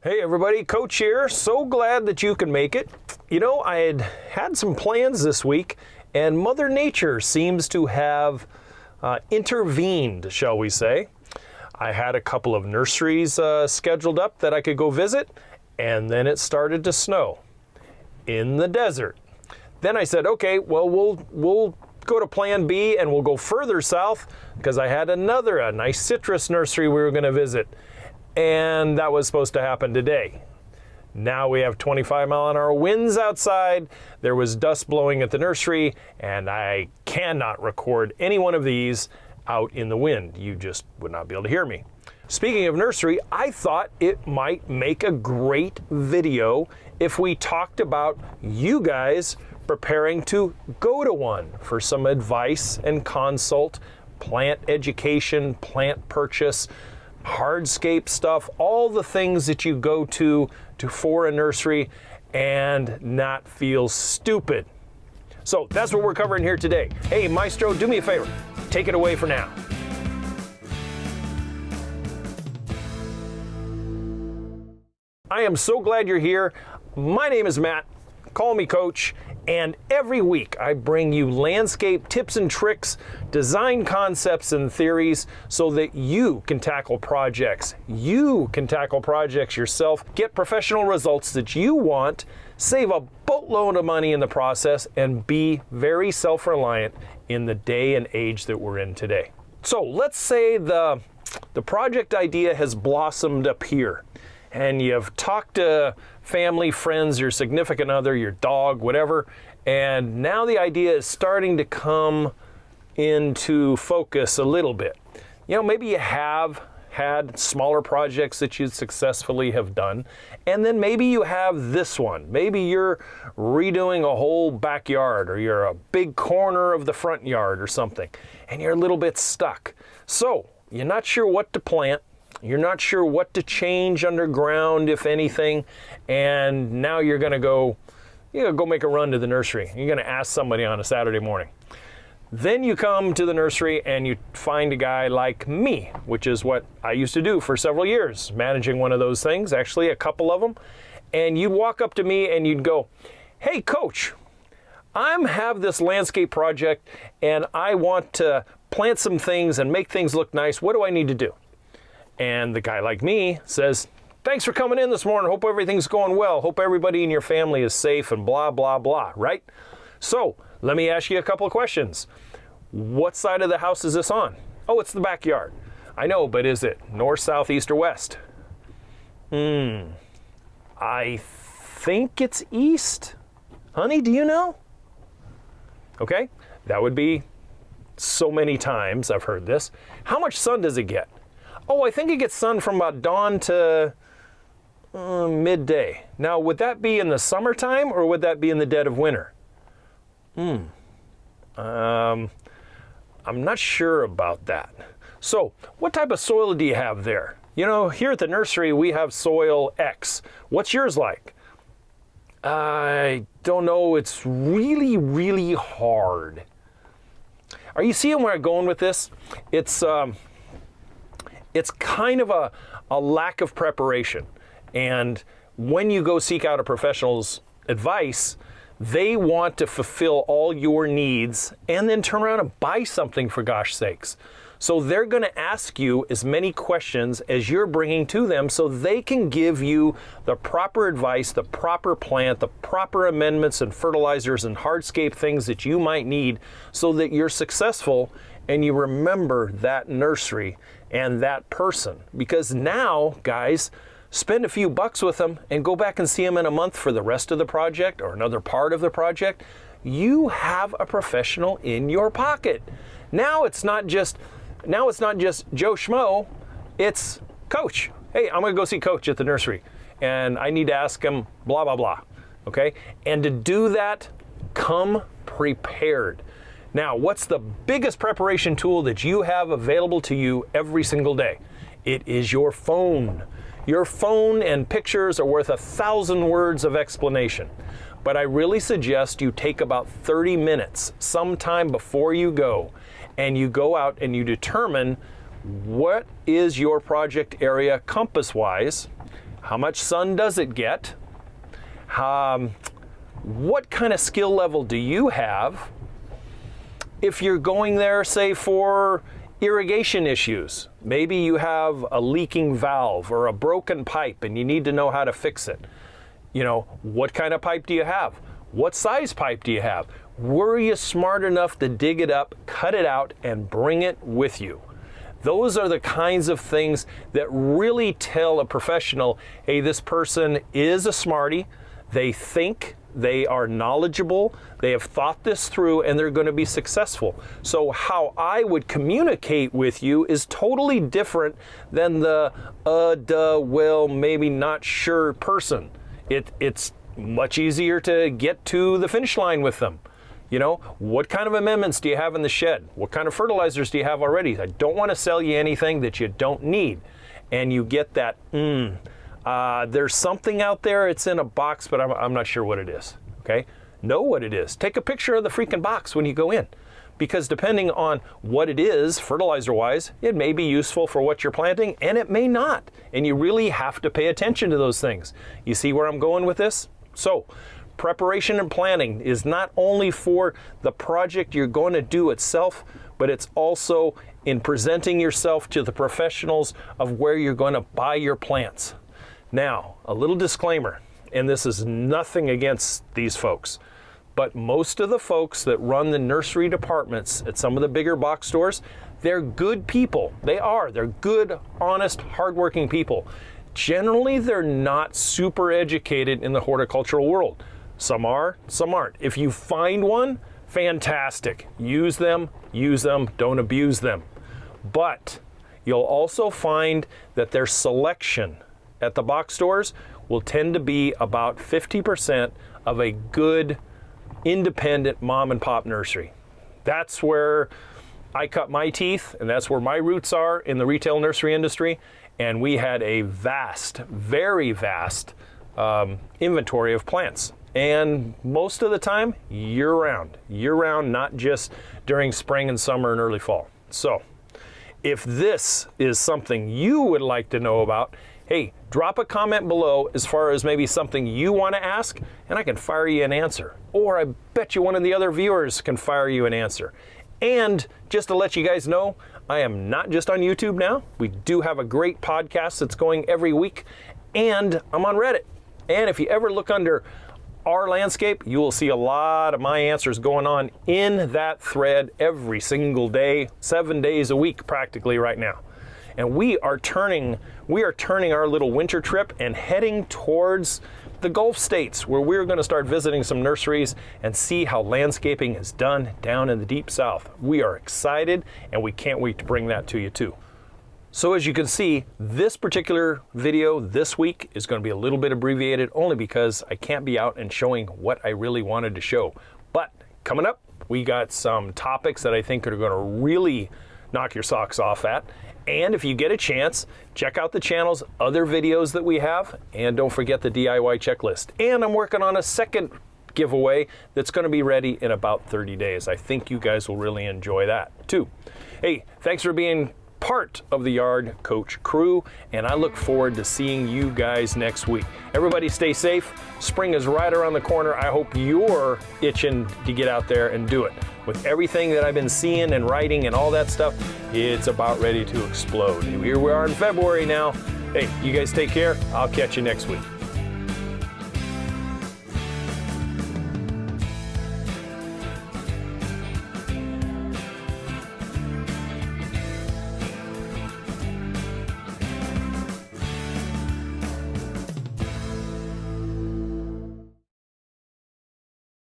Hey everybody, Coach here. So glad that you can make it. You know, I had some plans this week and Mother Nature seems to have intervened, shall we say. I had a couple of nurseries scheduled up that I could go visit, and then it started to snow in the desert. Then I said, okay, well, we'll go to plan B and we'll go further south because I had a nice citrus nursery we were going to visit. And that was supposed to happen today. Now we have 25-mile-an-hour winds outside. There was dust blowing at the nursery, and I cannot record any one of these out in the wind. You just would not be able to hear me. Speaking of nursery, I thought it might make a great video if we talked about you guys preparing to go to one for some advice and consult, plant education, plant purchase, hardscape stuff, all the things that you go to for a nursery and not feel stupid. So that's what we're covering here today. Hey, Maestro, do me a favor. Take it away for now. I am so glad you're here. My name is Matt. Call me Coach. And every week I bring you landscape tips and tricks, design concepts and theories so that you can tackle projects. You can tackle projects yourself, get professional results that you want, save a boatload of money in the process, and be very self-reliant in the day and age that we're in today. So let's say the project idea has blossomed up here, and you've talked to family, friends, your significant other, your dog, whatever, and now the idea is starting to come into focus a little bit. You know, maybe you have had smaller projects that you successfully have done, and then maybe you have this one. Maybe you're redoing a whole backyard, or you're a big corner of the front yard or something, and you're a little bit stuck. So you're not sure what to plant. You're not sure what to change underground, if anything, and now you're gonna go make a run to the nursery. You're gonna ask somebody on a Saturday morning. Then you come to the nursery and you find a guy like me, which is what I used to do for several years, managing one of those things, actually a couple of them. And you'd walk up to me and you'd go, hey Coach, I have this landscape project and I want to plant some things and make things look nice. What do I need to do? And the guy like me says, thanks for coming in this morning. Hope everything's going well. Hope everybody in your family is safe and blah, blah, blah, right? So let me ask you a couple of questions. What side of the house is this on? Oh, it's the backyard. I know, but is it north, south, east, or west? I think it's east. Honey, do you know? Okay, that would be so many times I've heard this. How much sun does it get? Oh, I think it gets sun from about dawn to midday. Now, would that be in the summertime or would that be in the dead of winter? I'm not sure about that. So, what type of soil do you have there? You know, here at the nursery, we have soil X. What's yours like? I don't know. It's really, really hard. Are you seeing where I'm going with this? It's kind of a lack of preparation. And when you go seek out a professional's advice, they want to fulfill all your needs and then turn around and buy something, for gosh sakes. So they're going to ask you as many questions as you're bringing to them so they can give you the proper advice, the proper plant, the proper amendments and fertilizers and hardscape things that you might need so that you're successful and you remember that nursery and that person. Because now, guys, spend a few bucks with them and go back and see them in a month for the rest of the project or another part of the project. You have a professional in your pocket. Now it's not just Joe Schmo, it's Coach. Hey, I'm gonna go see Coach at the nursery and I need to ask him blah, blah, blah, okay? And to do that, come prepared. Now, what's the biggest preparation tool that you have available to you every single day? It is your phone. Your phone and pictures are worth 1,000 words of explanation. But I really suggest you take about 30 minutes sometime before you go, and you go out and you determine what is your project area compass-wise, How much sun does it get? What kind of skill level do you have? If you're going there, say, for irrigation issues, maybe you have a leaking valve or a broken pipe and you need to know how to fix it. You know, what kind of pipe do you have? What size pipe do you have? Were you smart enough to dig it up, cut it out, and bring it with you? Those are the kinds of things that really tell a professional, hey, this person is a smarty, they think, they are knowledgeable, they have thought this through, and they're going to be successful. So how I would communicate with you is totally different than the well, maybe not sure person. It's much easier to get to the finish line with them. You know, what kind of amendments do you have in the shed? What kind of fertilizers do you have already? I don't want to sell you anything that you don't need. And you get that, there's something out there, it's in a box, but I'm not sure what it is, okay? Know what it is. Take a picture of the freaking box when you go in, because depending on what it is, fertilizer-wise, it may be useful for what you're planting, and it may not. And you really have to pay attention to those things. You see where I'm going with this? So, preparation and planning is not only for the project you're going to do itself, but it's also in presenting yourself to the professionals of where you're going to buy your plants. Now, a little disclaimer, and this is nothing against these folks, but most of the folks that run the nursery departments at some of the bigger box stores, they're good people. They're good, honest, hardworking people. Generally, they're not super educated in the horticultural world. Some are, some aren't. If you find one, fantastic. Use them, don't abuse them. But you'll also find that their selection at the box stores will tend to be about 50% of a good independent mom and pop nursery. That's where I cut my teeth, and that's where my roots are in the retail nursery industry. And we had a vast, very vast inventory of plants. And most of the time, year-round, not just during spring and summer and early fall. So if this is something you would like to know about, hey, drop a comment below as far as maybe something you want to ask, and I can fire you an answer. Or I bet you one of the other viewers can fire you an answer. And just to let you guys know, I am not just on YouTube now. We do have a great podcast that's going every week, and I'm on Reddit. And if you ever look under our landscape, you will see a lot of my answers going on in that thread every single day, 7 days a week practically right now. And we are turning our little winter trip and heading towards the Gulf states, where we're going to start visiting some nurseries and see how landscaping is done down in the deep south. We are excited, and we can't wait to bring that to you too. So as you can see, this particular video this week is going to be a little bit abbreviated, only because I can't be out and showing what I really wanted to show. But coming up, we got some topics that I think are going to really knock your socks off at. And if you get a chance, check out the channel's other videos that we have, and don't forget the DIY checklist. And I'm working on a second giveaway that's going to be ready in about 30 days. I think you guys will really enjoy that too. Hey, thanks for being part of the Yard Coach crew, and I look forward to seeing you guys next week. Everybody stay safe. Spring is right around the corner. I hope you're itching to get out there and do it. With everything that I've been seeing and writing and all that stuff, it's about ready to explode. Here we are in February now. Hey, you guys take care. I'll catch you next week.